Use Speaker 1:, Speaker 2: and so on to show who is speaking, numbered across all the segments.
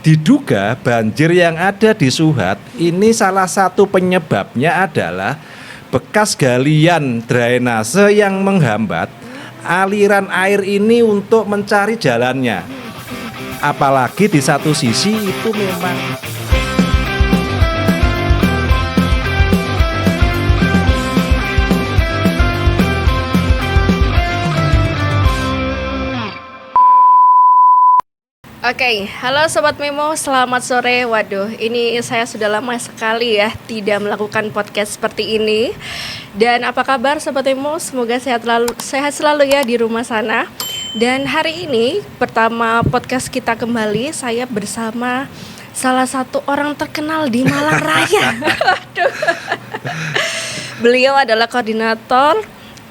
Speaker 1: Diduga banjir yang ada di Suhat ini salah satu penyebabnya adalah bekas galian drainase yang menghambat aliran air ini untuk mencari jalannya. Apalagi di satu sisi itu memang
Speaker 2: Oke, halo Sobat Memo, selamat sore. Waduh, ini saya sudah lama sekali ya tidak melakukan podcast seperti ini. Dan apa kabar Sobat Memo? Semoga sehat selalu ya di rumah sana. Dan hari ini pertama podcast kita kembali, saya bersama salah satu orang terkenal di Malang Raya. Aduh. Beliau adalah koordinator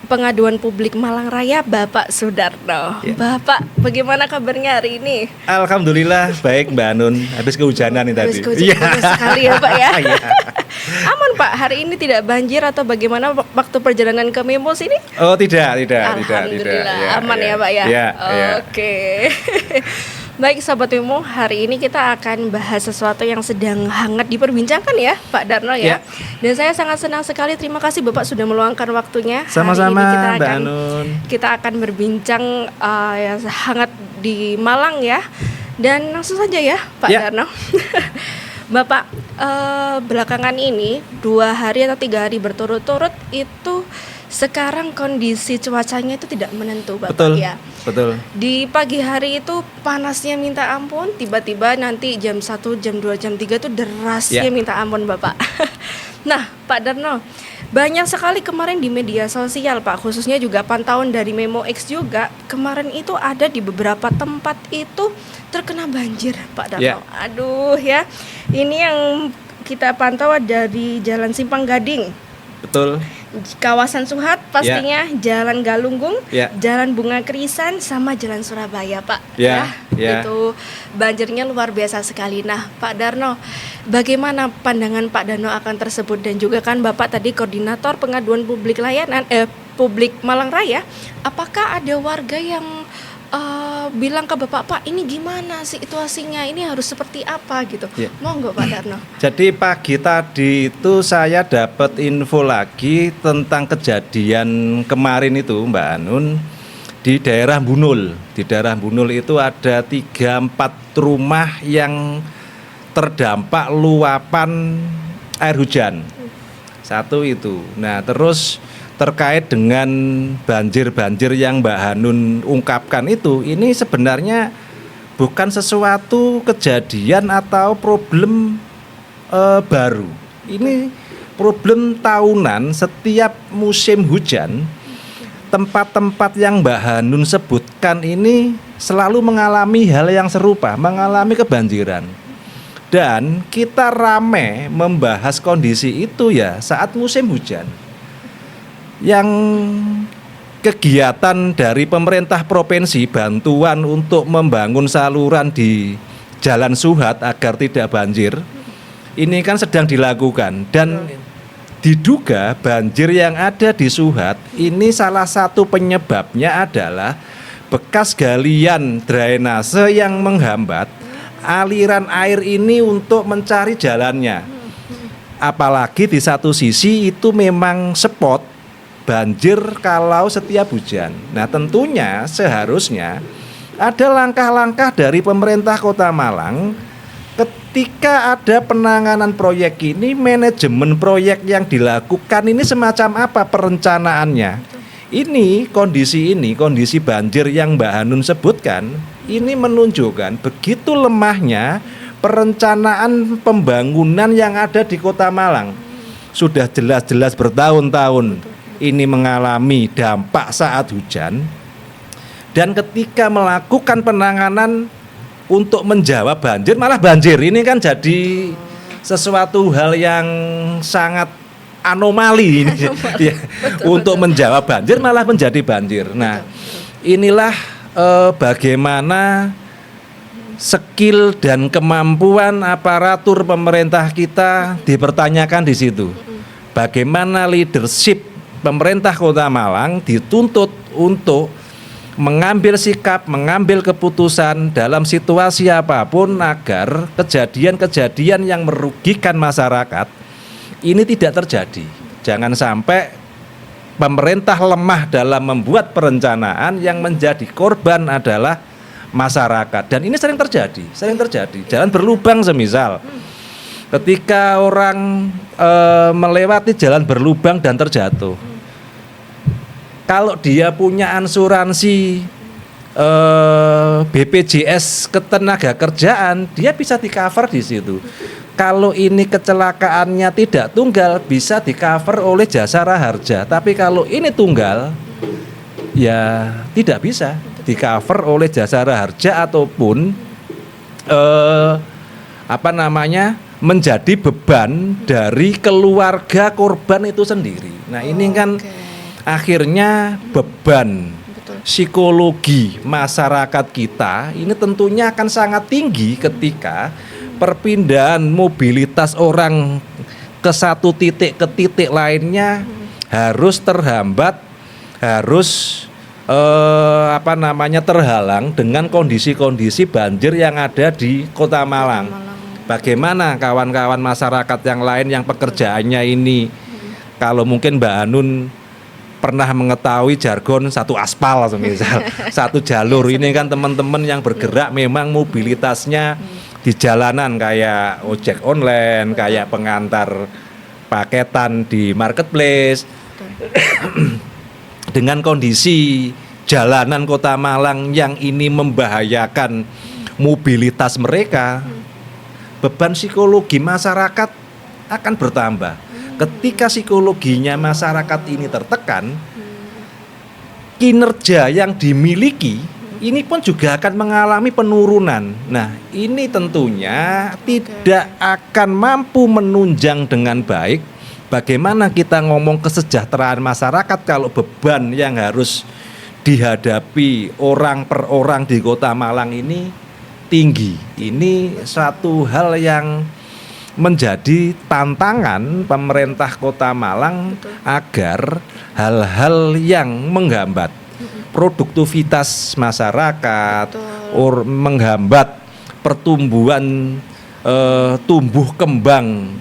Speaker 2: pengaduan publik Malang Raya, Bapak Sudarno. Ya. Bapak, bagaimana kabarnya hari ini?
Speaker 1: Alhamdulillah baik Mbak Anun. Habis kehujanan nih tadi.
Speaker 2: Habis kehujanan sekali ya Pak ya. Aman Pak, hari ini tidak banjir atau bagaimana waktu perjalanan ke Memo sini?
Speaker 1: Oh tidak.
Speaker 2: Alhamdulillah aman ya Pak ya. Oke. Baik Sobat Memo, hari ini kita akan bahas sesuatu yang sedang hangat diperbincangkan ya Pak Darno ya. Dan saya sangat senang sekali, terima kasih Bapak sudah meluangkan waktunya.
Speaker 1: Sama-sama Mbak Anun.
Speaker 2: Kita akan berbincang yang hangat di Malang ya. Dan langsung saja ya Pak Darno. Bapak, belakangan ini 2 hari atau 3 hari berturut-turut itu sekarang kondisi cuacanya itu tidak menentu Bapak.
Speaker 1: Betul,
Speaker 2: ya.
Speaker 1: Betul.
Speaker 2: Di pagi hari itu panasnya minta ampun, tiba-tiba nanti jam 1, jam 2, jam 3 itu derasnya minta ampun Bapak. Nah Pak Darno, banyak sekali kemarin di media sosial Pak, khususnya juga pantauan dari Memo X juga, kemarin itu ada di beberapa tempat itu terkena banjir Pak Darno. Aduh ya, ini yang kita pantau dari Jalan Simpang Gading.
Speaker 1: Betul.
Speaker 2: Kawasan Suhat pastinya, Jalan Galunggung, Jalan Bunga Krisan, sama Jalan Surabaya Pak. Itu banjirnya luar biasa sekali. Nah Pak Darno, bagaimana pandangan Pak Darno akan tersebut? Dan juga kan Bapak tadi koordinator pengaduan publik publik Malang Raya. Apakah ada warga yang bilang ke Bapak, Pak ini gimana situasinya, ini harus seperti apa gitu? Monggo Pak Darno.
Speaker 1: Jadi pagi tadi itu saya dapat info lagi tentang kejadian kemarin itu Mbak Anun di daerah Bunul. Di daerah Bunul itu ada 3-4 rumah yang terdampak luapan air hujan. Satu itu. Nah terus terkait dengan banjir-banjir yang Mbak Hanun ungkapkan itu, ini sebenarnya bukan sesuatu kejadian atau problem baru. Ini problem tahunan. Setiap musim hujan, tempat-tempat yang Mbak Hanun sebutkan ini selalu mengalami hal yang serupa, mengalami kebanjiran. Dan kita rame membahas kondisi itu ya saat musim hujan. Yang kegiatan dari pemerintah provinsi, bantuan untuk membangun saluran di Jalan Suhat agar tidak banjir, ini kan sedang dilakukan. Dan diduga banjir yang ada di Suhat ini salah satu penyebabnya adalah bekas galian drainase yang menghambat aliran air ini untuk mencari jalannya. Apalagi di satu sisi itu memang spot banjir kalau setiap hujan. Nah tentunya seharusnya ada langkah-langkah dari pemerintah Kota Malang ketika ada penanganan proyek ini, manajemen proyek yang dilakukan ini semacam apa perencanaannya. Ini kondisi banjir yang Mbak Hanun sebutkan, ini menunjukkan begitu lemahnya perencanaan pembangunan yang ada di Kota Malang. Sudah jelas-jelas bertahun-tahun ini mengalami dampak saat hujan, dan ketika melakukan penanganan untuk menjawab banjir malah banjir. Ini kan jadi sesuatu hal yang sangat anomali ini. Untuk menjawab banjir malah menjadi banjir. Nah inilah bagaimana skill dan kemampuan aparatur pemerintah kita dipertanyakan di situ. Bagaimana leadership pemerintah Kota Malang dituntut untuk mengambil sikap, mengambil keputusan dalam situasi apapun agar kejadian-kejadian yang merugikan masyarakat ini tidak terjadi. Jangan sampai pemerintah lemah dalam membuat perencanaan, yang menjadi korban adalah masyarakat. Dan ini sering terjadi. Jalan berlubang semisal. Ketika orang melewati jalan berlubang dan terjatuh, kalau dia punya asuransi BPJS Ketenagakerjaan, dia bisa di-cover di situ. Kalau ini kecelakaannya tidak tunggal, bisa di-cover oleh Jasara Harja. Tapi kalau ini tunggal, ya tidak bisa di-cover oleh Jasara Harja ataupun menjadi beban dari keluarga korban itu sendiri. Nah, ini kan akhirnya beban psikologi masyarakat kita ini tentunya akan sangat tinggi ketika perpindahan mobilitas orang ke satu titik ke titik lainnya harus terhambat, harus terhalang dengan kondisi-kondisi banjir yang ada di Kota Malang. Bagaimana kawan-kawan masyarakat yang lain yang pekerjaannya ini, kalau mungkin Mbak Hanun pernah mengetahui jargon satu aspal misal, satu jalur, ini kan teman-teman yang bergerak memang mobilitasnya di jalanan kayak ojek online, kayak pengantar paketan di marketplace. Dengan kondisi jalanan Kota Malang yang ini membahayakan mobilitas mereka, beban psikologi masyarakat akan bertambah. Ketika psikologinya masyarakat ini tertekan, kinerja yang dimiliki ini pun juga akan mengalami penurunan. Nah, ini tentunya tidak akan mampu menunjang dengan baik. Bagaimana kita ngomong kesejahteraan masyarakat kalau beban yang harus dihadapi orang per orang di Kota Malang ini tinggi. Ini satu hal yang menjadi tantangan pemerintah Kota Malang agar hal-hal yang menghambat produktivitas masyarakat, menghambat pertumbuhan tumbuh kembang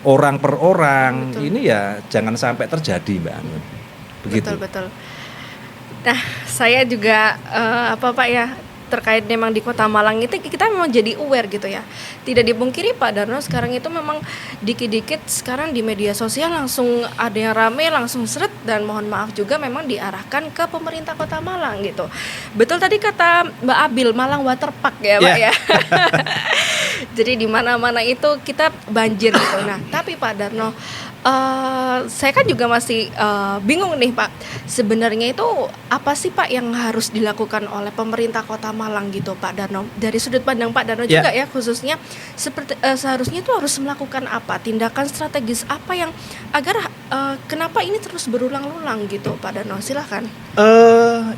Speaker 1: orang per orang, ini ya jangan sampai terjadi, Mbak Anu. Begitu.
Speaker 2: Betul. Nah, saya juga Pak ya, terkait memang di Kota Malang itu kita memang jadi aware gitu ya. Tidak dipungkiri Pak Darno, sekarang itu memang dikit-dikit sekarang di media sosial langsung ada yang rame, langsung seret, dan mohon maaf juga memang diarahkan ke pemerintah Kota Malang gitu. Betul tadi kata Mbak Abil, Malang Waterpark ya Pak ya. Jadi di mana-mana itu kita banjir gitu. Nah, tapi Pak Darno, saya kan juga masih bingung nih Pak. Sebenarnya itu apa sih Pak yang harus dilakukan oleh pemerintah Kota Malang gitu Pak Darno? Dari sudut pandang Pak Darno juga ya khususnya, seperti seharusnya itu harus melakukan apa? Tindakan strategis apa yang agar kenapa ini terus berulang-ulang gitu Pak Darno? Silahkan.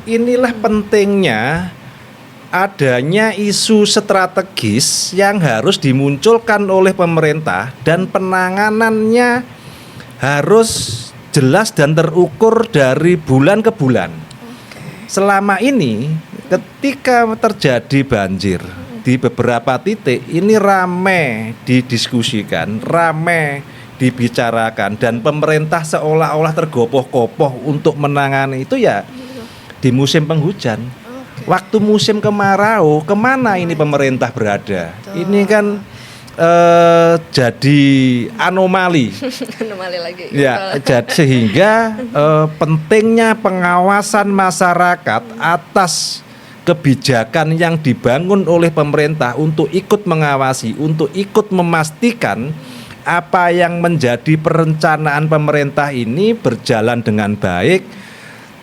Speaker 1: Inilah pentingnya adanya isu strategis yang harus dimunculkan oleh pemerintah dan penanganannya harus jelas dan terukur dari bulan ke bulan. Selama ini ketika terjadi banjir di beberapa titik ini rame didiskusikan, rame dibicarakan, dan pemerintah seolah-olah tergopoh-gopoh untuk menangani itu ya di musim penghujan. Waktu musim kemarau, kemana ini pemerintah berada? Ini kan jadi anomali.
Speaker 2: Anomali lagi.
Speaker 1: Ya, sehingga pentingnya pengawasan masyarakat atas kebijakan yang dibangun oleh pemerintah untuk ikut mengawasi, untuk ikut memastikan apa yang menjadi perencanaan pemerintah ini berjalan dengan baik,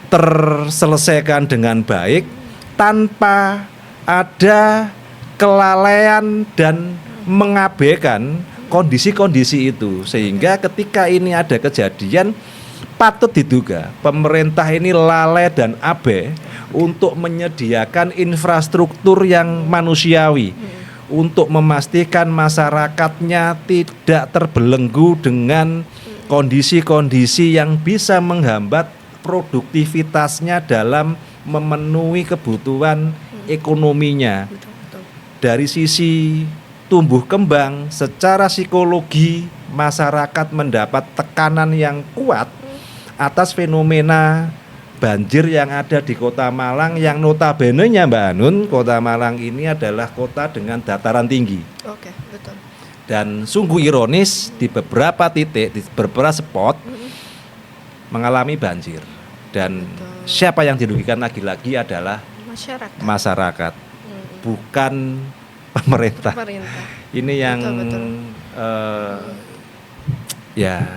Speaker 1: terselesaikan dengan baik, tanpa ada kelalaian dan mengabaikan kondisi-kondisi itu. Sehingga ketika ini ada kejadian, patut diduga pemerintah ini lalai dan abai untuk menyediakan infrastruktur yang manusiawi, untuk memastikan masyarakatnya tidak terbelenggu dengan kondisi-kondisi yang bisa menghambat produktivitasnya dalam memenuhi kebutuhan ekonominya.
Speaker 2: Betul, betul.
Speaker 1: Dari sisi tumbuh kembang, secara psikologi masyarakat mendapat tekanan yang kuat atas fenomena banjir yang ada di Kota Malang, yang notabene-nya Mbak Anun, Kota Malang ini adalah kota dengan dataran tinggi.
Speaker 2: Oke, betul.
Speaker 1: Dan sungguh ironis di beberapa titik, di beberapa spot mengalami banjir. Dan
Speaker 2: Betul.
Speaker 1: siapa yang dirugikan lagi-lagi adalah masyarakat, bukan pemerintah.
Speaker 2: Pemerintah.
Speaker 1: Ini yang
Speaker 2: Betul.
Speaker 1: ya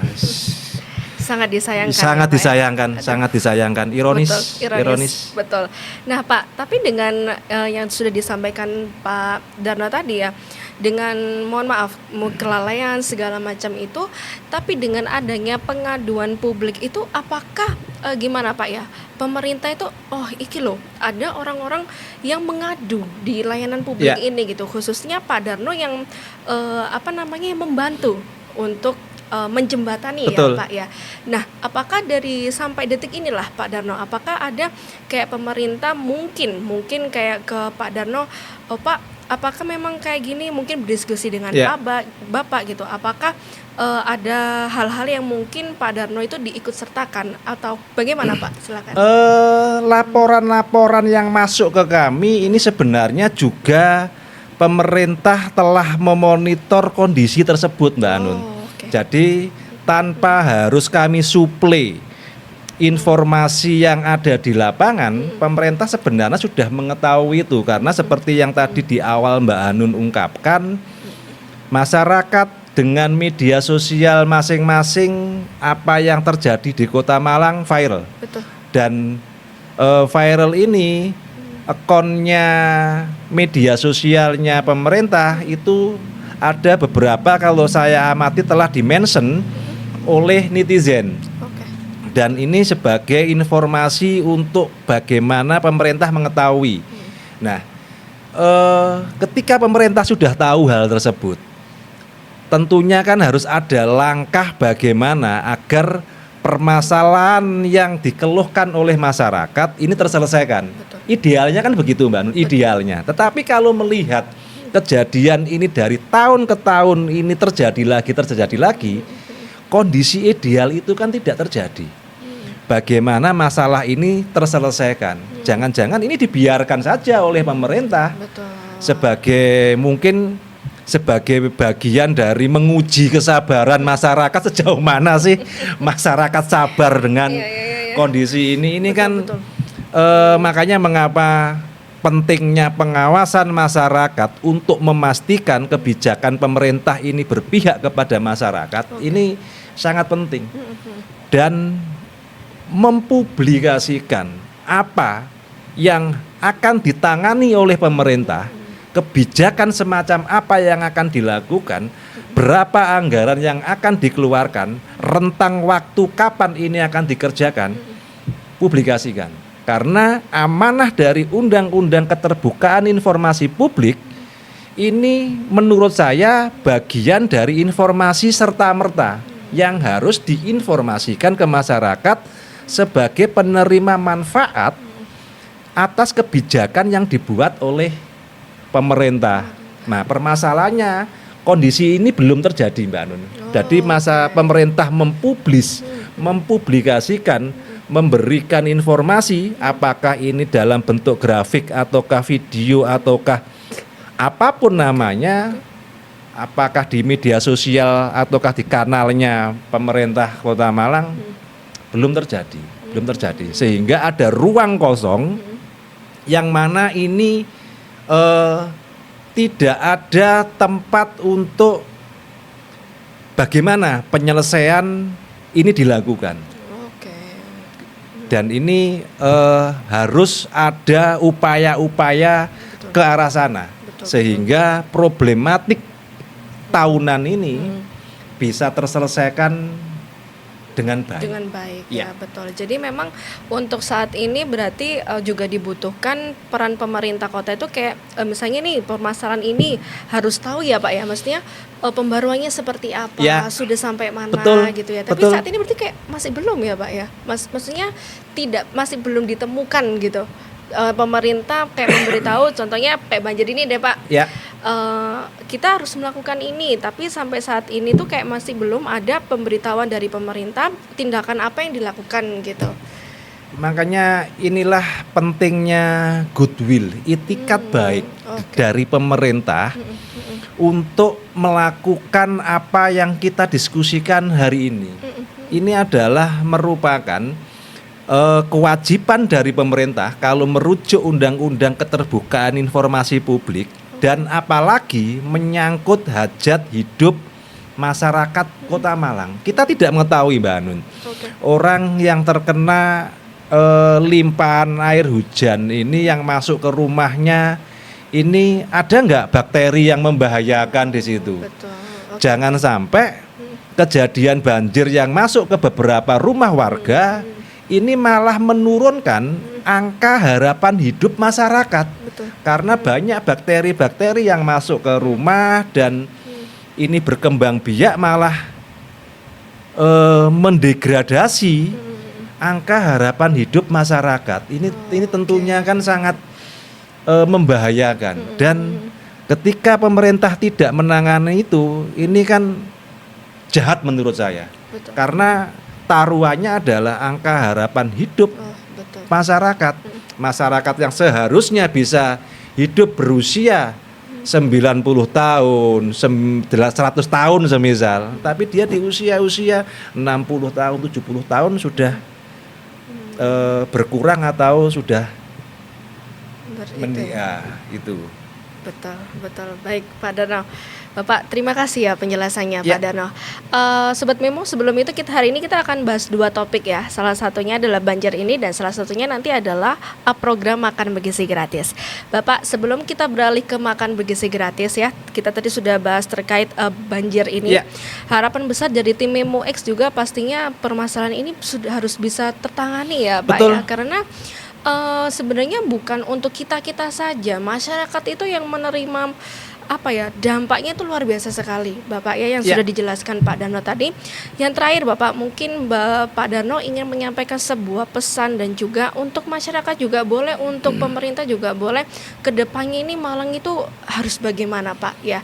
Speaker 2: Sangat disayangkan.
Speaker 1: sangat
Speaker 2: ya, Pak, ya?
Speaker 1: disayangkan,
Speaker 2: Aduh.
Speaker 1: sangat disayangkan, ironis.
Speaker 2: Betul, ironis. Betul. Nah, Pak, tapi dengan yang sudah disampaikan Pak Darno tadi ya, dengan mohon maaf kelalaian segala macam itu, tapi dengan adanya pengaduan publik itu, apakah gimana Pak ya? Pemerintah itu, oh iki loh, ada orang-orang yang mengadu di layanan publik
Speaker 1: Ya.
Speaker 2: ini gitu, khususnya Pak Darno yang yang membantu untuk menjembatani
Speaker 1: Betul.
Speaker 2: ya Pak ya. Nah, apakah dari sampai detik inilah Pak Darno, apakah ada kayak pemerintah mungkin kayak ke Pak Darno, oh Pak, apakah memang kayak gini, mungkin berdiskusi dengan
Speaker 1: Ya.
Speaker 2: Bapak gitu, apakah ada hal-hal yang mungkin Pak Darno itu diikut sertakan atau bagaimana Pak? Silakan.
Speaker 1: Laporan-laporan yang masuk ke kami ini sebenarnya juga pemerintah telah memonitor kondisi tersebut Mbak Anun.
Speaker 2: Oke.
Speaker 1: Jadi tanpa harus kami suplai informasi yang ada di lapangan, pemerintah sebenarnya sudah mengetahui itu, karena seperti yang tadi di awal Mbak Hanun ungkapkan, masyarakat dengan media sosial masing-masing, apa yang terjadi di Kota Malang viral.
Speaker 2: Betul.
Speaker 1: Dan viral ini akunnya media sosialnya pemerintah itu ada beberapa, kalau saya amati telah dimention oleh netizen.
Speaker 2: Oke.
Speaker 1: Dan ini sebagai informasi untuk bagaimana pemerintah mengetahui. Nah, ketika pemerintah sudah tahu hal tersebut, tentunya kan harus ada langkah bagaimana agar permasalahan yang dikeluhkan oleh masyarakat ini terselesaikan.
Speaker 2: Betul.
Speaker 1: Idealnya kan begitu Mbak Nun, idealnya. Tetapi kalau melihat kejadian ini dari tahun ke tahun ini terjadi lagi, kondisi ideal itu kan tidak terjadi. Bagaimana masalah ini terselesaikan? Jangan-jangan ini dibiarkan saja oleh pemerintah
Speaker 2: Betul.
Speaker 1: sebagai bagian dari menguji kesabaran masyarakat, sejauh mana sih masyarakat sabar dengan
Speaker 2: Iya.
Speaker 1: kondisi ini. Ini
Speaker 2: Betul,
Speaker 1: kan
Speaker 2: betul.
Speaker 1: makanya mengapa pentingnya pengawasan masyarakat untuk memastikan kebijakan pemerintah ini berpihak kepada masyarakat.
Speaker 2: Oke.
Speaker 1: Ini sangat penting. Dan mempublikasikan apa yang akan ditangani oleh pemerintah, kebijakan semacam apa yang akan dilakukan, berapa anggaran yang akan dikeluarkan, rentang waktu kapan ini akan dikerjakan, publikasikan. Karena amanah dari Undang-Undang Keterbukaan Informasi Publik ini menurut saya bagian dari informasi serta-merta yang harus diinformasikan ke masyarakat sebagai penerima manfaat atas kebijakan yang dibuat oleh pemerintah. Nah, permasalahannya kondisi ini belum terjadi Mbak Nun. Jadi masa pemerintah mempublikasikan, memberikan informasi, apakah ini dalam bentuk grafik ataukah video ataukah apapun namanya, apakah di media sosial ataukah di kanalnya pemerintah Kota Malang, belum terjadi, sehingga ada ruang kosong yang mana ini tidak ada tempat untuk bagaimana penyelesaian ini dilakukan. Dan ini harus ada upaya-upaya ke arah sana. Sehingga problematik tahunan ini bisa terselesaikan dengan baik.
Speaker 2: Dengan baik,
Speaker 1: Ya.
Speaker 2: ya betul. Jadi memang untuk saat ini berarti juga dibutuhkan peran pemerintah kota itu kayak misalnya nih permasalahan ini harus tahu ya Pak ya, maksudnya pembaruannya seperti apa,
Speaker 1: Ya.
Speaker 2: sudah sampai mana
Speaker 1: Betul,
Speaker 2: gitu ya. Tapi
Speaker 1: betul.
Speaker 2: saat ini berarti kayak masih belum ya Pak ya, maksudnya masih belum ditemukan gitu. Pemerintah kayak memberitahu, contohnya kayak banjir ini deh Pak.
Speaker 1: Ya.
Speaker 2: Kita harus melakukan ini, tapi sampai saat ini tuh kayak masih belum ada pemberitahuan dari pemerintah tindakan apa yang dilakukan gitu.
Speaker 1: Makanya inilah pentingnya goodwill, itikat baik dari pemerintah untuk melakukan apa yang kita diskusikan hari ini. Ini adalah merupakan kewajiban dari pemerintah kalau merujuk Undang-Undang Keterbukaan Informasi Publik dan apalagi menyangkut hajat hidup masyarakat Kota Malang. Kita tidak mengetahui Mbak Anun, orang yang terkena limpahan air hujan ini yang masuk ke rumahnya ini ada nggak bakteri yang membahayakan di situ.
Speaker 2: Betul.
Speaker 1: Jangan sampai kejadian banjir yang masuk ke beberapa rumah warga ini malah menurunkan angka harapan hidup masyarakat.
Speaker 2: Betul.
Speaker 1: Karena banyak bakteri-bakteri yang masuk ke rumah dan ini berkembang biak malah mendegradasi angka harapan hidup masyarakat. Ini tentunya kan sangat membahayakan. Dan ketika pemerintah tidak menangani itu, ini kan jahat menurut saya.
Speaker 2: Betul.
Speaker 1: Karena taruhannya adalah angka harapan hidup
Speaker 2: Betul.
Speaker 1: masyarakat yang seharusnya bisa hidup berusia 90 tahun, 100 tahun semisal, tapi dia di usia 60 tahun, 70 tahun sudah berkurang atau sudah itu.
Speaker 2: Betul. Baik Pak Darno. Bapak, terima kasih ya penjelasannya
Speaker 1: Ya.
Speaker 2: Pak Darno. Sobat Memo, sebelum itu hari ini kita akan bahas 2 topik ya. Salah satunya adalah banjir ini dan salah satunya nanti adalah program makan bergizi gratis. Bapak, sebelum kita beralih ke makan bergizi gratis ya, kita tadi sudah bahas terkait banjir ini.
Speaker 1: Ya.
Speaker 2: Harapan besar dari tim Memo X juga pastinya permasalahan ini sudah harus bisa tertangani ya Pak.
Speaker 1: Betul.
Speaker 2: Ya, karena sebenarnya bukan untuk kita saja, masyarakat itu yang menerima dampaknya itu luar biasa sekali Bapak ya, yang sudah dijelaskan Pak Darno tadi. Yang terakhir Bapak, mungkin Pak Darno ingin menyampaikan sebuah pesan dan juga untuk masyarakat juga boleh, untuk pemerintah juga boleh, kedepannya ini Malang itu harus bagaimana Pak ya,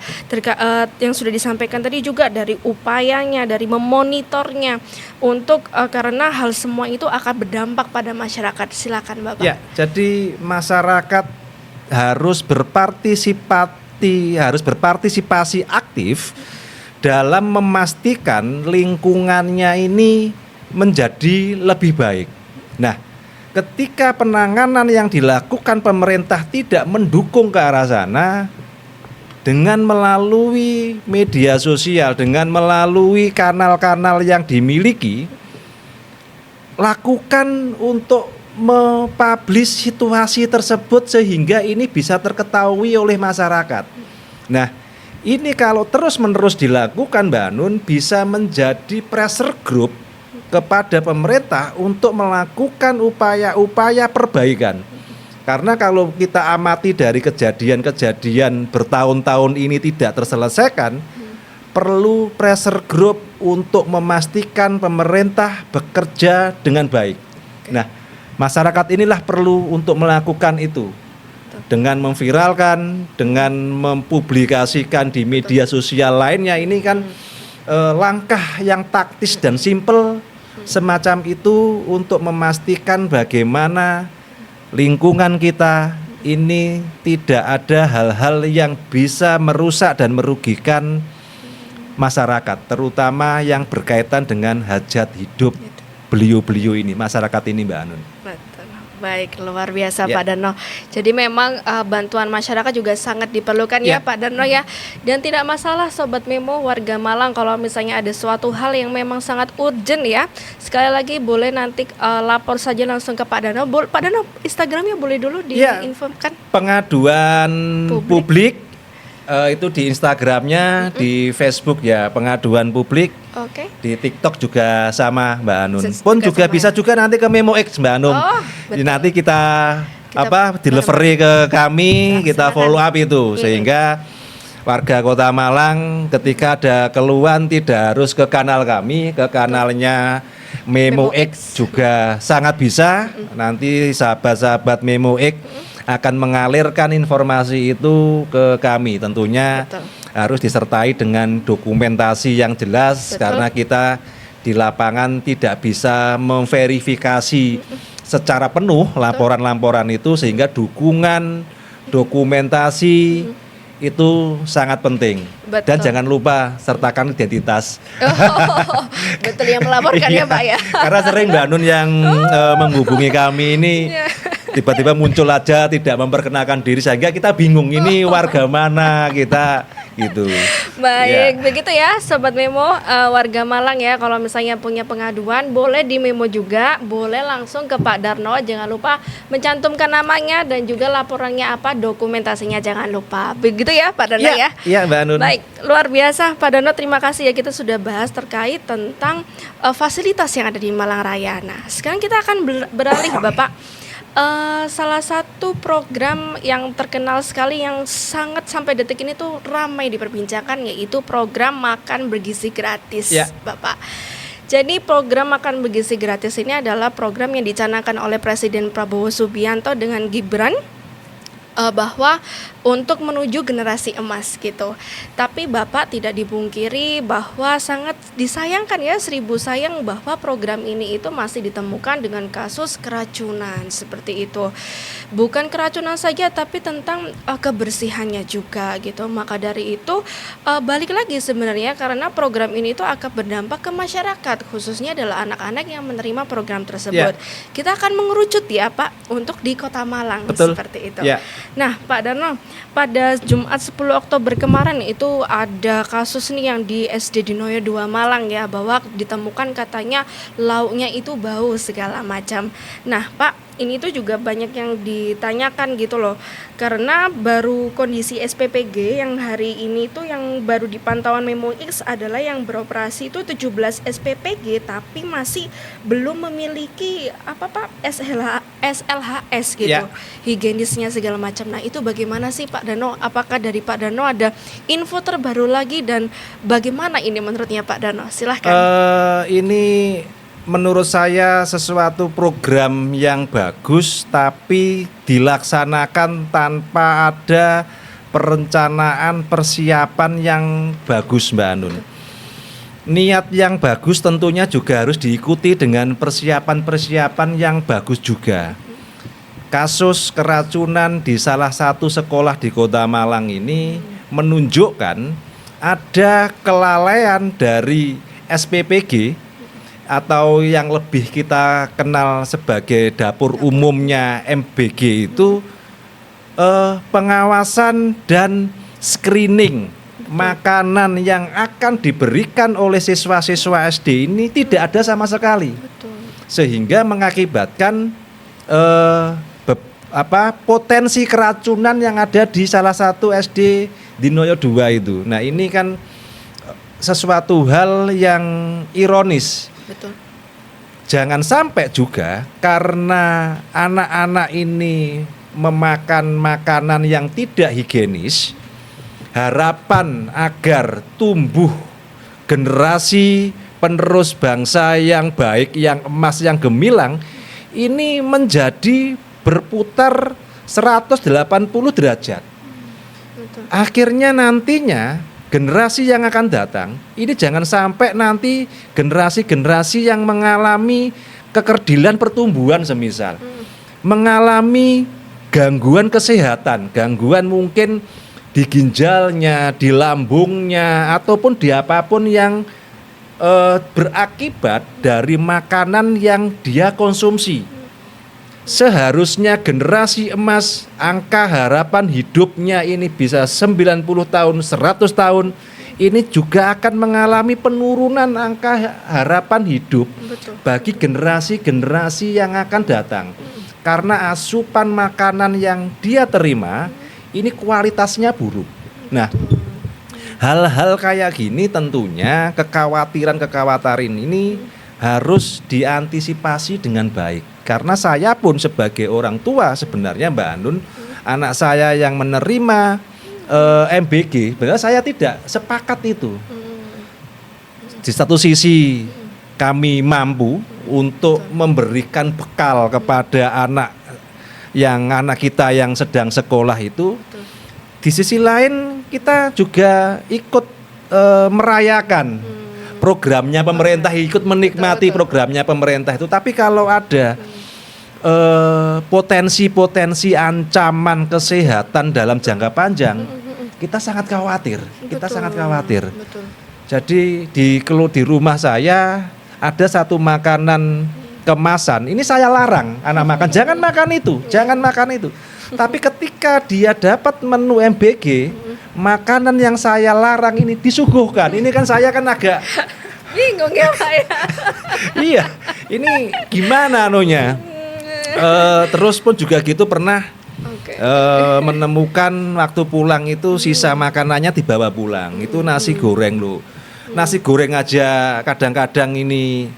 Speaker 2: yang sudah disampaikan tadi juga dari upayanya, dari memonitornya untuk karena hal semua itu akan berdampak pada masyarakat. Silakan Bapak.
Speaker 1: Ya, jadi masyarakat harus berpartisipasi aktif dalam memastikan lingkungannya ini menjadi lebih baik. Nah, ketika penanganan yang dilakukan pemerintah tidak mendukung ke arah sana, dengan melalui media sosial, dengan melalui kanal-kanal yang dimiliki, lakukan untuk mempublish situasi tersebut sehingga ini bisa terketahui oleh masyarakat. Nah, ini kalau terus-menerus dilakukan Mbak Nun, bisa menjadi pressure group kepada pemerintah untuk melakukan upaya-upaya perbaikan. Karena kalau kita amati dari kejadian-kejadian bertahun-tahun ini tidak terselesaikan, perlu pressure group untuk memastikan pemerintah bekerja dengan baik. Nah, masyarakat inilah perlu untuk melakukan itu dengan memviralkan, dengan mempublikasikan di media sosial lainnya. Ini kan langkah yang taktis dan simpel semacam itu untuk memastikan bagaimana lingkungan kita ini tidak ada hal-hal yang bisa merusak dan merugikan masyarakat, terutama yang berkaitan dengan hajat hidup beliau-beliau ini, masyarakat ini Mbak Anun.
Speaker 2: Betul. Baik, luar biasa
Speaker 1: Ya.
Speaker 2: Pak Darno. Jadi memang bantuan masyarakat juga sangat diperlukan ya Pak Darno ya. Dan tidak masalah Sobat Memo warga Malang kalau misalnya ada suatu hal yang memang sangat urgent ya. Sekali lagi boleh nanti lapor saja langsung ke Pak Darno. Pak Darno, Instagramnya boleh dulu diinfokan.
Speaker 1: Pengaduan publik Itu di Instagramnya, di Facebook ya pengaduan publik,
Speaker 2: Oke.
Speaker 1: di TikTok juga sama Mbak Anun.
Speaker 2: Juga
Speaker 1: Pun juga
Speaker 2: sama
Speaker 1: bisa
Speaker 2: ya?
Speaker 1: juga nanti ke Memo X Mbak Anun.
Speaker 2: Oh, betul.
Speaker 1: Nanti kita delivery ke kami, kita
Speaker 2: Laksanakan.
Speaker 1: follow up itu sehingga warga Kota Malang ketika ada keluhan tidak harus ke kanal kami, ke kanalnya Memo
Speaker 2: Memo
Speaker 1: X juga sangat bisa. Nanti sahabat-sahabat Memo X akan mengalirkan informasi itu ke kami. Tentunya
Speaker 2: Betul.
Speaker 1: harus disertai dengan dokumentasi yang jelas.
Speaker 2: Betul.
Speaker 1: Karena kita di lapangan tidak bisa memverifikasi secara penuh laporan-laporan itu, sehingga dukungan dokumentasi itu sangat penting.
Speaker 2: Betul.
Speaker 1: Dan jangan lupa sertakan identitas.
Speaker 2: Oh, betul yang melaporkan ya
Speaker 1: Iya,
Speaker 2: Pak ya.
Speaker 1: Karena sering Mbak Nun yang menghubungi kami ini
Speaker 2: Iya.
Speaker 1: tiba-tiba muncul aja tidak memperkenalkan diri, sehingga kita bingung ini warga mana kita gitu.
Speaker 2: Baik,
Speaker 1: Ya.
Speaker 2: begitu ya Sobat Memo, warga Malang ya, kalau misalnya punya pengaduan boleh di memo juga, boleh langsung ke Pak Darno, jangan lupa mencantumkan namanya dan juga laporannya apa, dokumentasinya jangan lupa. Begitu ya Pak Darno ya.
Speaker 1: Iya Mbak Nun.
Speaker 2: Baik, luar biasa Pak Darno, terima kasih ya, kita sudah bahas terkait tentang fasilitas yang ada di Malang Raya. Nah, sekarang kita akan beralih Bapak. Salah satu program yang terkenal sekali yang sangat sampai detik ini tuh ramai diperbincangkan, yaitu program makan bergizi gratis,
Speaker 1: Ya.
Speaker 2: Bapak. Jadi program makan bergizi gratis ini adalah program yang dicanangkan oleh Presiden Prabowo Subianto dengan Gibran, bahwa untuk menuju generasi emas gitu. Tapi Bapak tidak dipungkiri bahwa sangat disayangkan ya, seribu sayang bahwa program ini itu masih ditemukan dengan kasus keracunan seperti itu. Bukan keracunan saja tapi tentang kebersihannya juga gitu. Maka dari itu balik lagi sebenarnya, karena program ini itu akan berdampak ke masyarakat, khususnya adalah anak-anak yang menerima program tersebut. Kita akan mengerucut ya Pak untuk di Kota Malang.
Speaker 1: Betul.
Speaker 2: Seperti itu.
Speaker 1: Ya.
Speaker 2: Nah, Pak Darno, pada Jumat 10 Oktober kemarin itu ada kasus nih yang di SD Dinoyo 2 Malang ya, bahwa ditemukan katanya lauknya itu bau segala macam. Nah, Pak, ini tuh juga banyak yang ditanyakan gitu loh, karena baru kondisi SPPG yang hari ini tuh yang baru di pantauan Memo X adalah yang beroperasi itu 17 SPPG, tapi masih belum memiliki apa Pak SLHS gitu,
Speaker 1: Ya.
Speaker 2: higienisnya segala macam. Nah, itu bagaimana sih Pak Darno? Apakah dari Pak Darno ada info terbaru lagi, dan bagaimana ini menurutnya Pak Darno? Silahkan.
Speaker 1: Ini menurut saya sesuatu program yang bagus, tapi dilaksanakan tanpa ada perencanaan persiapan yang bagus Mbak Anun. Niat yang bagus tentunya juga harus diikuti dengan persiapan-persiapan yang bagus juga. Kasus keracunan di salah satu sekolah di Kota Malang ini menunjukkan ada kelalaian dari SPPG atau yang lebih kita kenal sebagai dapur umumnya MBG itu, pengawasan dan screening makanan yang akan diberikan oleh siswa-siswa SD ini tidak ada sama sekali.
Speaker 2: Betul.
Speaker 1: Sehingga mengakibatkan potensi keracunan yang ada di salah satu SD Dinoyo 2 itu. Nah, ini kan sesuatu hal yang ironis.
Speaker 2: Betul.
Speaker 1: Jangan sampai juga karena anak-anak ini memakan makanan yang tidak higienis, harapan agar tumbuh generasi penerus bangsa yang baik, yang emas, yang gemilang ini menjadi berputar 180 derajat.
Speaker 2: Betul.
Speaker 1: Akhirnya nantinya generasi yang akan datang ini jangan sampai nanti generasi-generasi yang mengalami kekerdilan pertumbuhan semisal, mengalami gangguan kesehatan, gangguan mungkin di ginjalnya, di lambungnya, ataupun di apapun yang berakibat dari makanan yang dia konsumsi. Seharusnya generasi emas, angka harapan hidupnya ini bisa 90 tahun, 100 tahun, ini juga akan mengalami penurunan angka harapan hidup.
Speaker 2: Betul.
Speaker 1: Bagi generasi-generasi yang akan datang. Karena asupan makanan yang dia terima ini kualitasnya buruk. Nah, hal-hal kayak gini tentunya kekhawatiran ini harus diantisipasi dengan baik. Karena saya pun sebagai orang tua sebenarnya Mbak Anun, anak saya yang menerima MBG, benar saya tidak sepakat itu. Di satu sisi kami mampu untuk memberikan bekal kepada anak kita yang sedang sekolah itu. Di sisi lain kita juga ikut merayakan programnya pemerintah, ikut menikmati programnya pemerintah itu. Tapi kalau ada potensi-potensi ancaman kesehatan dalam jangka panjang, kita sangat khawatir.
Speaker 2: Betul.
Speaker 1: Jadi di rumah saya ada satu makanan kemasan, ini saya larang anak makan, jangan makan itu. Tapi ketika dia dapat menu MBG, makanan yang saya larang ini disuguhkan. Ini kan saya kan agak
Speaker 2: bingung ya Pak ya.
Speaker 1: Iya, ini gimana anunya? Terus pun juga gitu pernah menemukan waktu pulang itu sisa makanannya dibawa pulang. Itu nasi goreng loh. Nasi goreng aja kadang-kadang ini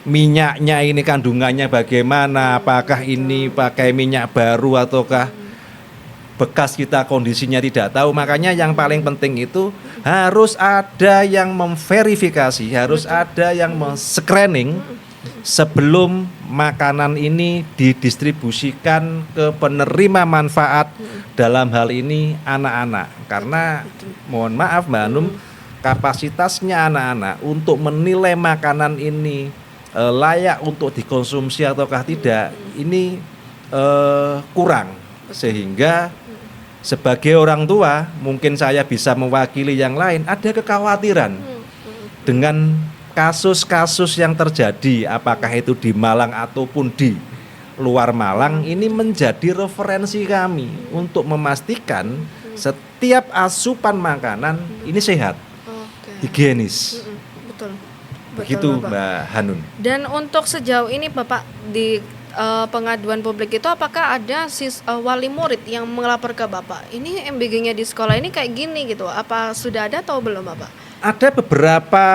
Speaker 1: minyaknya ini kandungannya bagaimana, apakah ini pakai minyak baru ataukah bekas, kita kondisinya tidak tahu. Makanya yang paling penting itu harus ada yang memverifikasi, harus ada yang men-screening sebelum makanan ini didistribusikan ke penerima manfaat, dalam hal ini anak-anak. Karena mohon maaf Mbak Anum, kapasitasnya anak-anak untuk menilai makanan ini layak untuk dikonsumsi ataukah tidak, ini kurang. Sehingga sebagai orang tua, mungkin saya bisa mewakili yang lain, ada kekhawatiran dengan kasus-kasus yang terjadi, apakah itu di Malang ataupun di luar Malang. Ini menjadi referensi kami untuk memastikan setiap asupan makanan ini sehat, higienis. Begitu Mbak Hanun.
Speaker 2: Dan untuk sejauh ini Bapak di pengaduan publik itu, apakah ada wali murid yang melapor ke Bapak, ini MBG-nya di sekolah ini kayak gini gitu, apa sudah ada atau belum Bapak?
Speaker 1: Ada beberapa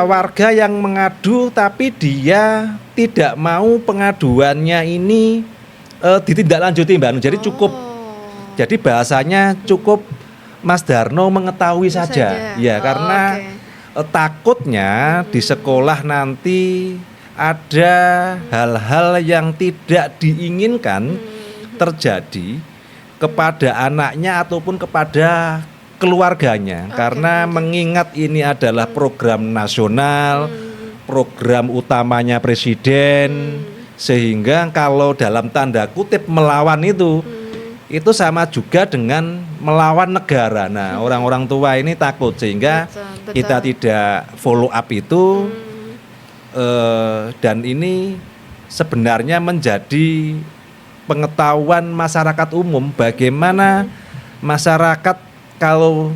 Speaker 1: warga yang mengadu, tapi dia tidak mau pengaduannya ini ditindaklanjuti Mbak Hanun. Jadi jadi bahasanya cukup Mas Darno mengetahui saja. Ya, karena takutnya di sekolah nanti ada hal-hal yang tidak diinginkan terjadi kepada anaknya ataupun kepada keluarganya. Karena mengingat ini adalah program nasional, program utamanya presiden, sehingga kalau dalam tanda kutip melawan itu sama juga dengan melawan negara. Nah, orang-orang tua ini takut, sehingga kita tidak follow up itu. Dan ini sebenarnya menjadi pengetahuan masyarakat umum, bagaimana masyarakat, kalau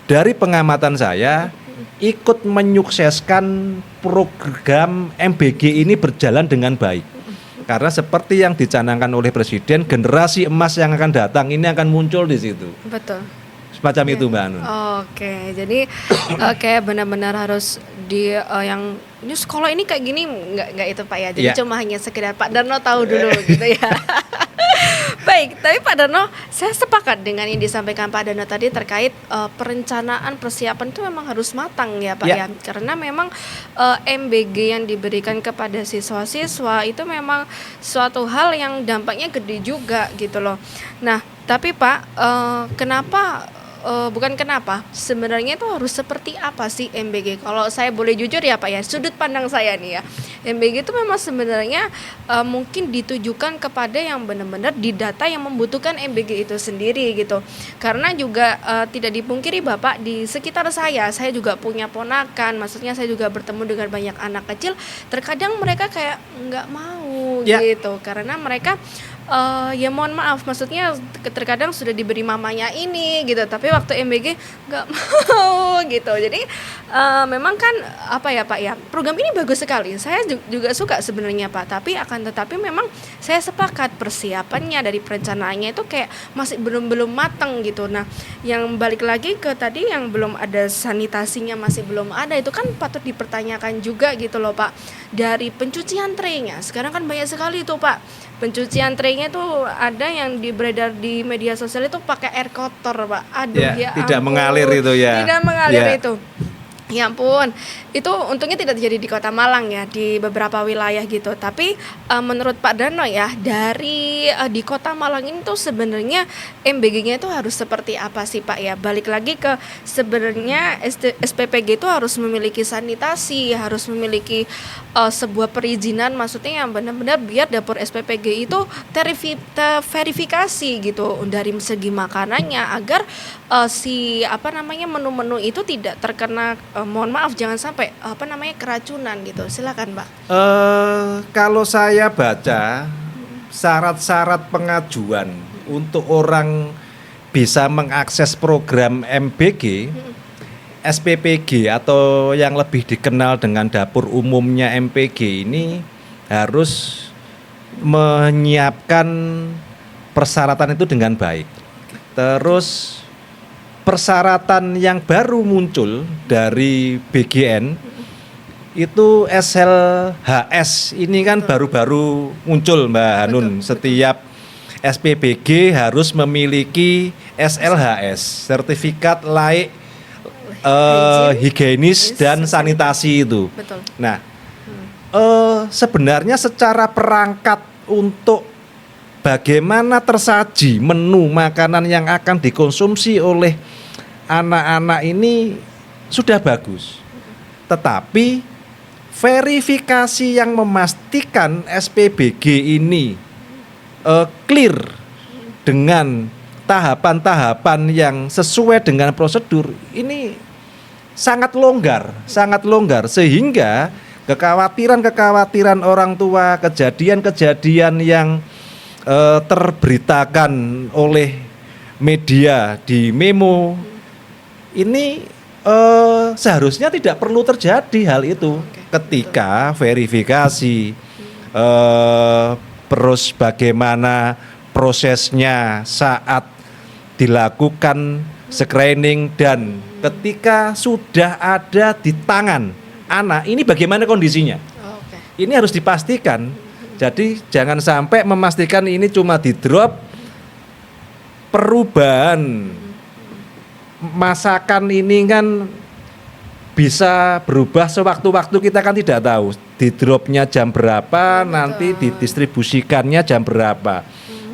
Speaker 1: dari pengamatan saya, ikut menyukseskan program MBG ini berjalan dengan baik. Karena seperti yang dicanangkan oleh Presiden, generasi emas yang akan datang ini akan muncul di situ.
Speaker 2: Betul.
Speaker 1: Semacam itu Mbak Anun.
Speaker 2: Jadi benar-benar harus yang ini sekolah ini kayak gini, nggak itu Pak ya. Jadi cuma hanya sekedar Pak Darno tahu dulu gitu ya. Baik, tapi Pak Darno, saya sepakat dengan yang disampaikan Pak Darno tadi terkait perencanaan persiapan itu memang harus matang ya Pak ya. Karena memang MBG yang diberikan kepada siswa-siswa itu memang suatu hal yang dampaknya gede juga gitu loh. Nah, tapi Pak, sebenarnya itu harus seperti apa sih MBG? Kalau saya boleh jujur ya Pak ya, sudut pandang saya nih ya, MBG itu memang sebenarnya mungkin ditujukan kepada yang benar-benar didata yang membutuhkan MBG itu sendiri gitu. Karena juga tidak dipungkiri Bapak, di sekitar saya juga punya ponakan, maksudnya saya juga bertemu dengan banyak anak kecil, terkadang mereka kayak nggak mau gitu, karena mereka ya mohon maaf, maksudnya terkadang sudah diberi mamanya ini gitu, tapi waktu MBG nggak mau gitu. Jadi memang kan apa ya Pak ya, program ini bagus sekali, saya juga suka sebenarnya Pak, tapi akan tetapi memang saya sepakat persiapannya dari perencanaannya itu kayak masih belum matang gitu. Nah yang balik lagi ke tadi yang belum ada sanitasinya, masih belum ada, itu kan patut dipertanyakan juga gitu loh Pak. Dari pencucian traynya, sekarang kan banyak sekali tuh Pak, pencucian traynya tuh ada yang beredar di media sosial itu pakai air kotor Pak. Aduh ya
Speaker 1: tidak
Speaker 2: ampun.
Speaker 1: mengalir itu ya.
Speaker 2: Tidak mengalir itu. Ya ampun, itu untungnya tidak terjadi di Kota Malang ya, di beberapa wilayah gitu. Tapi menurut Pak Dano ya, dari di Kota Malang ini tuh sebenarnya MBG-nya itu harus seperti apa sih Pak ya? Balik lagi ke sebenarnya SPPG itu harus memiliki sanitasi, harus memiliki sebuah perizinan, maksudnya yang benar-benar biar dapur SPPG itu terverifikasi gitu dari segi makanannya, agar menu-menu itu tidak terkena mohon maaf jangan sampai keracunan gitu. Silakan Pak.
Speaker 1: Kalau saya baca syarat-syarat pengajuan untuk orang bisa mengakses program MBG, SPPG atau yang lebih dikenal dengan dapur umumnya MPG ini harus menyiapkan persyaratan itu dengan baik. Terus persyaratan yang baru muncul dari BGN itu SLHS ini kan baru-baru muncul Mbak Hanun. Setiap SPBG harus memiliki SLHS, sertifikat layak higienis dan sanitasi itu.
Speaker 2: Betul.
Speaker 1: Nah, sebenarnya secara perangkat untuk bagaimana tersaji menu makanan yang akan dikonsumsi oleh anak-anak ini sudah bagus. Tetapi verifikasi yang memastikan SPBG ini clear dengan tahapan-tahapan yang sesuai dengan prosedur ini sangat longgar sehingga kekhawatiran orang tua, kejadian-kejadian yang terberitakan oleh media di Memo ini seharusnya tidak perlu terjadi hal itu. Ketika verifikasi terus bagaimana prosesnya saat dilakukan screening dan ketika sudah ada di tangan anak ini bagaimana kondisinya. Ini harus dipastikan. Jadi jangan sampai memastikan ini cuma di drop, perubahan masakan ini kan bisa berubah sewaktu-waktu, kita kan tidak tahu di dropnya jam berapa, nanti didistribusikannya jam berapa.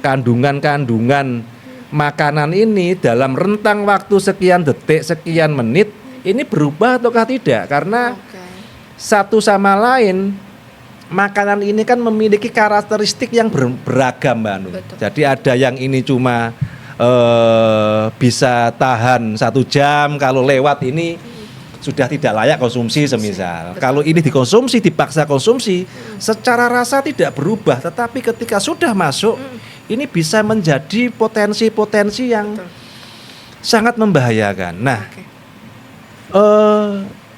Speaker 1: Kandungan-kandungan makanan ini dalam rentang waktu sekian detik, sekian menit ini berubah ataukah tidak, karena satu sama lain makanan ini kan memiliki karakteristik yang beragam Mbak Anu. Jadi ada yang ini cuma bisa tahan 1 jam, kalau lewat ini sudah tidak layak konsumsi semisal. Kalau ini dikonsumsi, dipaksa konsumsi, secara rasa tidak berubah, tetapi ketika sudah masuk ini bisa menjadi potensi-potensi yang sangat membahayakan. Nah,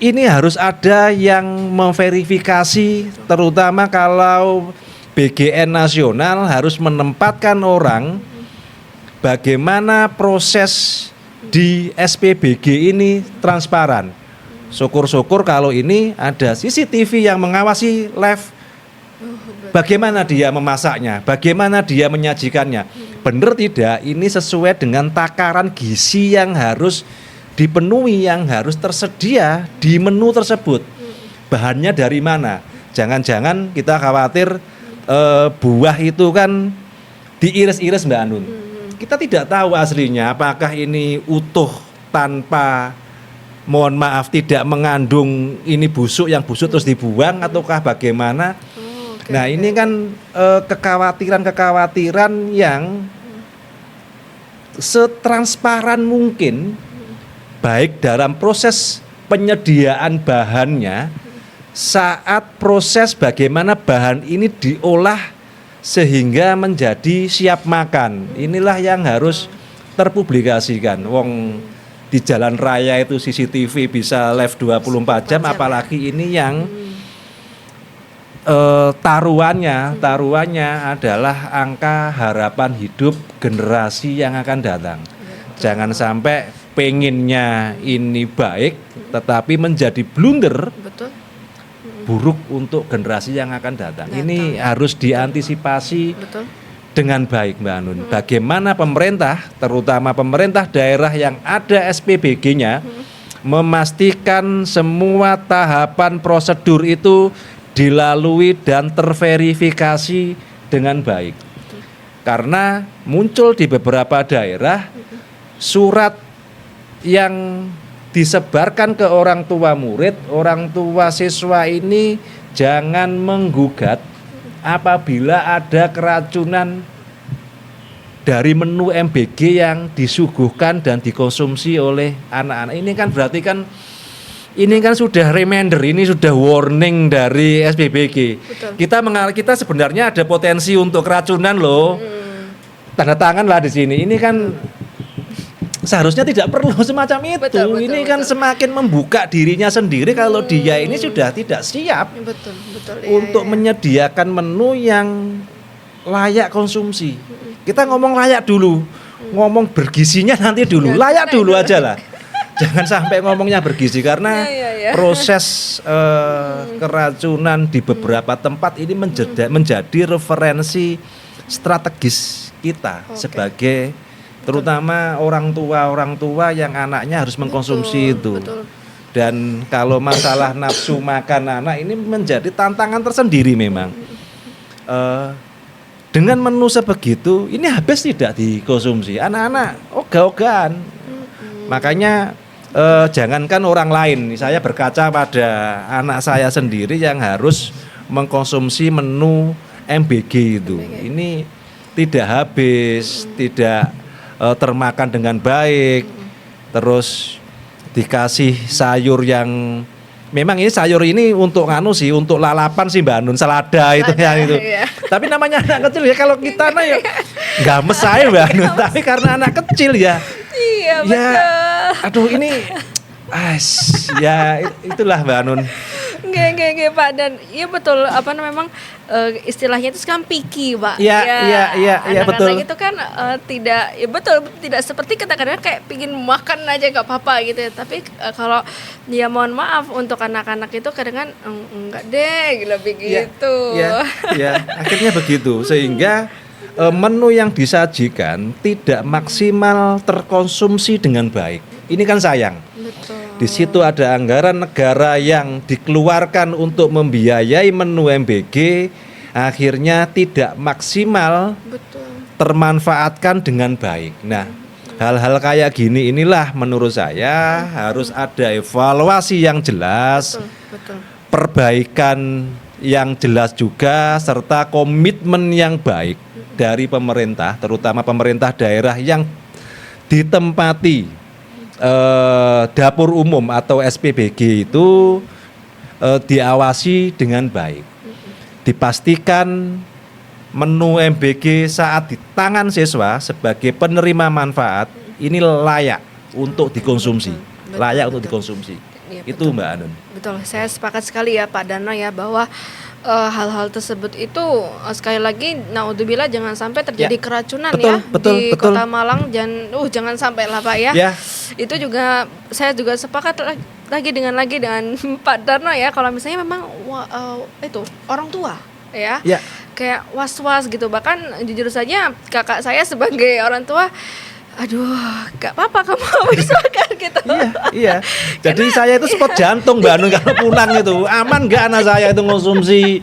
Speaker 1: ini harus ada yang memverifikasi, terutama kalau BGN nasional harus menempatkan orang bagaimana proses di SPBG ini transparan. Syukur-syukur kalau ini ada CCTV yang mengawasi live, bagaimana dia memasaknya, bagaimana dia menyajikannya. Benar tidak ini sesuai dengan takaran gizi yang harus dipenuhi, yang harus tersedia di menu tersebut. Bahannya dari mana? Jangan-jangan kita khawatir buah itu kan diiris-iris Mbak Anun. Kita tidak tahu aslinya apakah ini utuh tanpa, mohon maaf, tidak mengandung ini busuk, yang busuk terus dibuang ataukah bagaimana. Nah ini kan kekhawatiran-kekhawatiran yang setransparan mungkin, baik dalam proses penyediaan bahannya, saat proses bagaimana bahan ini diolah sehingga menjadi siap makan. Inilah yang harus terpublikasikan. Wong di jalan raya itu CCTV bisa live 24 jam, apalagi ini yang taruhannya adalah angka harapan hidup generasi yang akan datang. Jangan sampai pengennya ini baik tetapi menjadi blunder.
Speaker 2: Betul.
Speaker 1: Buruk untuk generasi yang akan datang. Ini harus diantisipasi dengan baik, Mbak Anun. Bagaimana pemerintah, terutama pemerintah daerah yang ada SPBG-nya, memastikan semua tahapan prosedur itu dilalui dan terverifikasi dengan baik. Karena muncul di beberapa daerah surat yang disebarkan ke orang tua murid, orang tua siswa ini jangan menggugat apabila ada keracunan dari menu MBG yang disuguhkan dan dikonsumsi oleh anak-anak. Ini kan berarti kan ini kan sudah reminder, ini sudah warning dari SPBG. Kita sebenarnya ada potensi untuk keracunan loh. Tanda tangan lah di sini. Ini kan seharusnya tidak perlu semacam itu. Ini kan semakin membuka dirinya sendiri kalau dia ini sudah tidak siap untuk menyediakan menu yang layak konsumsi. Kita ngomong layak dulu, ngomong bergizinya nanti dulu, layak dulu aja lah. Jangan sampai ngomongnya bergizi karena proses keracunan di beberapa tempat ini menjadi referensi strategis kita sebagai terutama orang tua yang anaknya harus mengkonsumsi itu. Dan kalau masalah nafsu makan anak ini menjadi tantangan tersendiri memang. Dengan menu sebegitu ini habis tidak dikonsumsi anak-anak ogah-ogahan. Makanya jangankan orang lain, saya berkaca pada anak saya sendiri yang harus mengkonsumsi menu MBG itu. Ini tidak habis, tidak termakan dengan baik, terus dikasih sayur yang memang ini sayur ini untuk untuk lalapan sih Mbak Anun, selada itu ya itu. Iya. Tapi namanya anak kecil ya, kalau kita ya nggak mesai Mbak Anun, tapi karena anak kecil ya. Iya betul. Ya, aduh ini, ya itulah Mbak Anun.
Speaker 2: Nggak Pak, dan iya betul memang istilahnya itu sekarang picky Pak.
Speaker 1: Iya betul.
Speaker 2: Anak-anak itu kan tidak seperti kita kadang kayak pingin makan aja nggak apa-apa gitu ya. Tapi kalau ya mohon maaf untuk anak-anak itu kadang kan enggak deh lebih gitu.
Speaker 1: Iya, akhirnya begitu sehingga menu yang disajikan tidak maksimal terkonsumsi dengan baik. Ini kan sayang.
Speaker 2: Betul.
Speaker 1: Di situ ada anggaran negara yang dikeluarkan untuk membiayai menu MBG, akhirnya tidak maksimal termanfaatkan dengan baik. Nah, hal-hal kayak gini inilah menurut saya harus ada evaluasi yang jelas, perbaikan yang jelas juga, serta komitmen yang baik dari pemerintah, terutama pemerintah daerah yang ditempati dapur umum atau SPBG itu diawasi dengan baik. Dipastikan menu MBG saat di tangan siswa sebagai penerima manfaat ini layak untuk dikonsumsi. Layak untuk dikonsumsi. Ya, itu Mbak Anun.
Speaker 2: Betul, saya sepakat sekali ya Pak Dano ya bahwa hal-hal tersebut itu sekali lagi naudzubillah jangan sampai terjadi keracunan di Kota Malang, jangan sampai lah Pak ya. Itu juga saya juga sepakat lagi dengan Pak Darno ya, kalau misalnya memang itu orang tua ya. Kayak was-was gitu, bahkan jujur saja kakak saya sebagai orang tua gak apa-apa kamu habis makan gitu.
Speaker 1: Iya. Jadi saya itu spot jantung Mbak Anun kalau pulang itu. Aman gak anak saya itu konsumsi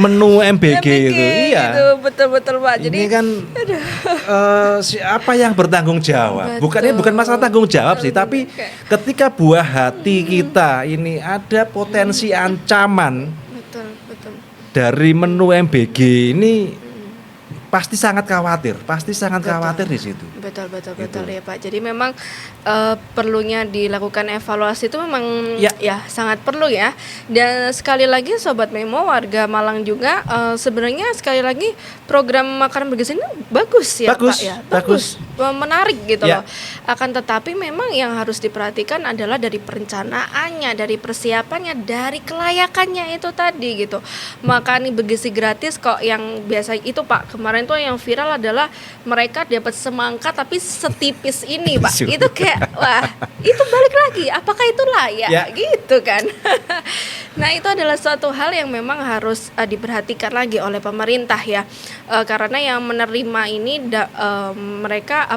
Speaker 1: menu MBG itu? Iya.
Speaker 2: Itu betul-betul Pak. Jadi
Speaker 1: ini kan siapa yang bertanggung jawab? Bukan masalah tanggung jawab sih, tapi ketika buah hati kita ini ada potensi ancaman dari menu MBG ini, pasti sangat khawatir
Speaker 2: Betul.
Speaker 1: di situ.
Speaker 2: Betul
Speaker 1: Gitu.
Speaker 2: ya Pak. Jadi memang perlunya dilakukan evaluasi itu memang
Speaker 1: Ya.
Speaker 2: sangat perlu ya. Dan sekali lagi Sobat Memo warga Malang juga sebenarnya sekali lagi program makanan bergizi ini bagus ya
Speaker 1: Bagus,
Speaker 2: Pak ya.
Speaker 1: bagus.
Speaker 2: Menarik gitu
Speaker 1: Ya.
Speaker 2: loh. Akan tetapi memang yang harus diperhatikan adalah dari perencanaannya, dari persiapannya, dari kelayakannya itu tadi gitu. Makan bergizi gratis kok yang biasa itu Pak. Kemarin tuh yang viral adalah mereka dapat semangka tapi setipis ini Pak.
Speaker 1: Betul.
Speaker 2: Itu kayak wah, itu balik lagi apakah itu layak
Speaker 1: Ya.
Speaker 2: gitu kan. Nah, itu adalah suatu hal yang memang harus diperhatikan lagi oleh pemerintah ya. Karena yang menerima ini mereka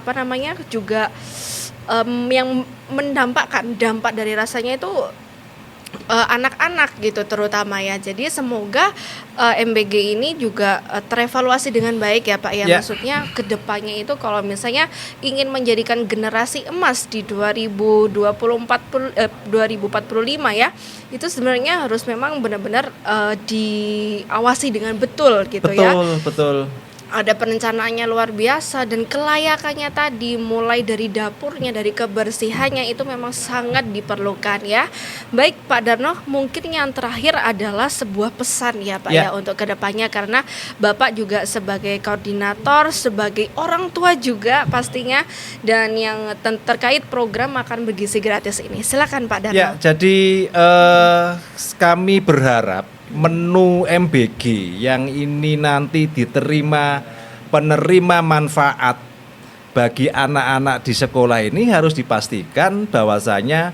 Speaker 2: juga yang mendampakkan dampak dari rasanya itu anak-anak gitu terutama ya. Jadi semoga MBG ini juga terevaluasi dengan baik ya Pak ya.
Speaker 1: Ya.
Speaker 2: Maksudnya kedepannya itu kalau misalnya ingin menjadikan generasi emas di 2045 ya, itu sebenarnya harus memang benar-benar diawasi dengan betul gitu ya.
Speaker 1: Betul.
Speaker 2: Ada perencanaannya luar biasa dan kelayakannya tadi mulai dari dapurnya, dari kebersihannya itu memang sangat diperlukan ya. Baik Pak Darno, mungkin yang terakhir adalah sebuah pesan ya Pak ya untuk kedepannya, karena Bapak juga sebagai koordinator, sebagai orang tua juga pastinya, dan yang terkait program makan bergizi gratis ini. Silakan Pak Darno.
Speaker 1: Ya, jadi kami berharap menu MBG yang ini nanti diterima penerima manfaat bagi anak-anak di sekolah ini harus dipastikan bahwasanya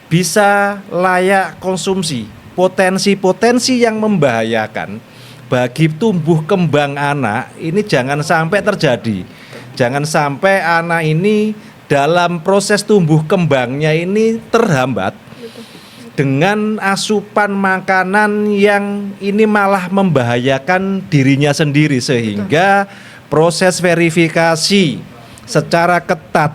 Speaker 1: bisa layak konsumsi. Potensi-potensi yang membahayakan bagi tumbuh kembang anak ini jangan sampai terjadi. Jangan sampai anak ini dalam proses tumbuh kembangnya ini terhambat dengan asupan makanan yang ini malah membahayakan dirinya sendiri, sehingga proses verifikasi secara ketat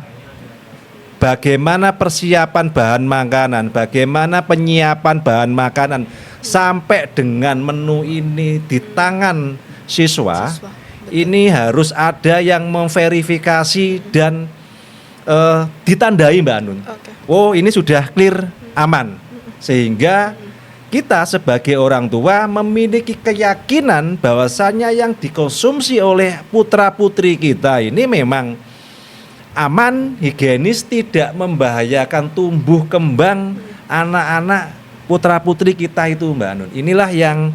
Speaker 1: bagaimana persiapan bahan makanan, bagaimana penyiapan bahan makanan sampai dengan menu ini di tangan siswa. Ini harus ada yang memverifikasi dan ditandai Mbak Anun. Oh, ini sudah clear, aman. Sehingga kita sebagai orang tua memiliki keyakinan bahwasannya yang dikonsumsi oleh putra-putri kita ini memang aman, higienis, tidak membahayakan tumbuh kembang anak-anak putra-putri kita itu Mbak Anun. Inilah yang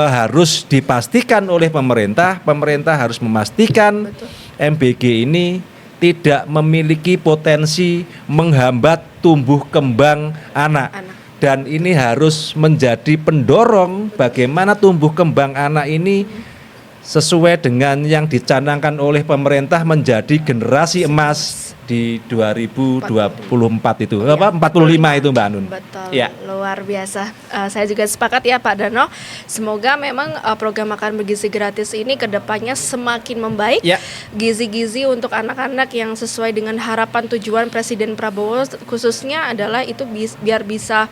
Speaker 1: harus dipastikan oleh pemerintah. Pemerintah harus memastikan MBG ini tidak memiliki potensi menghambat tumbuh kembang anak. Dan ini harus menjadi pendorong bagaimana tumbuh kembang anak ini sesuai dengan yang dicanangkan oleh pemerintah menjadi generasi emas di 2024 itu.
Speaker 2: Ya,
Speaker 1: 45 itu Mbak Anun.
Speaker 2: Betul.
Speaker 1: Ya.
Speaker 2: Luar biasa. Saya juga sepakat ya Pak Darno. Semoga memang program makan bergizi gratis ini kedepannya semakin membaik.
Speaker 1: Ya.
Speaker 2: Gizi-gizi untuk anak-anak yang sesuai dengan harapan tujuan Presiden Prabowo khususnya adalah itu biar bisa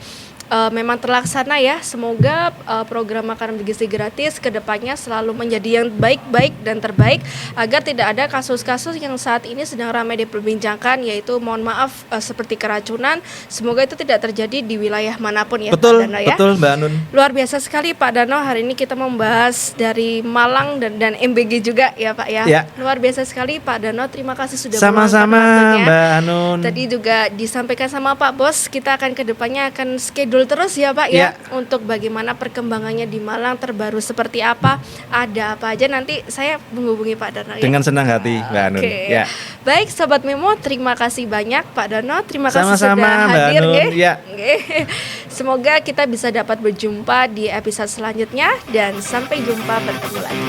Speaker 2: memang terlaksana ya. Semoga program makanan bergizi gratis kedepannya selalu menjadi yang baik-baik dan terbaik, agar tidak ada kasus-kasus yang saat ini sedang ramai diperbincangkan, yaitu mohon maaf seperti keracunan. Semoga itu tidak terjadi di wilayah manapun ya
Speaker 1: Betul,
Speaker 2: Pak Darno ya.
Speaker 1: betul Mbak Anun.
Speaker 2: Luar biasa sekali Pak Darno, hari ini kita membahas dari Malang dan MBG juga ya Pak ya.
Speaker 1: Ya.
Speaker 2: Luar biasa sekali Pak Darno, terima kasih sudah
Speaker 1: Sama-sama
Speaker 2: meluangkan waktunya.
Speaker 1: Mbak Anun.
Speaker 2: Tadi juga disampaikan sama Pak Bos, kita akan kedepannya akan schedule terus ya Pak ya, untuk bagaimana perkembangannya di Malang terbaru seperti apa, ada apa aja, nanti saya menghubungi Pak Darno ya.
Speaker 1: Dengan senang hati Mbak Anun.
Speaker 2: Oke.
Speaker 1: Ya.
Speaker 2: Baik Sobat Memo, terima kasih banyak Pak Darno, terima kasih
Speaker 1: Sama-sama,
Speaker 2: sudah
Speaker 1: Mbak
Speaker 2: hadir
Speaker 1: Anun.
Speaker 2: nggih.
Speaker 1: Ya.
Speaker 2: Nggih. Semoga kita bisa dapat berjumpa di episode selanjutnya, dan sampai jumpa, bertemu lagi.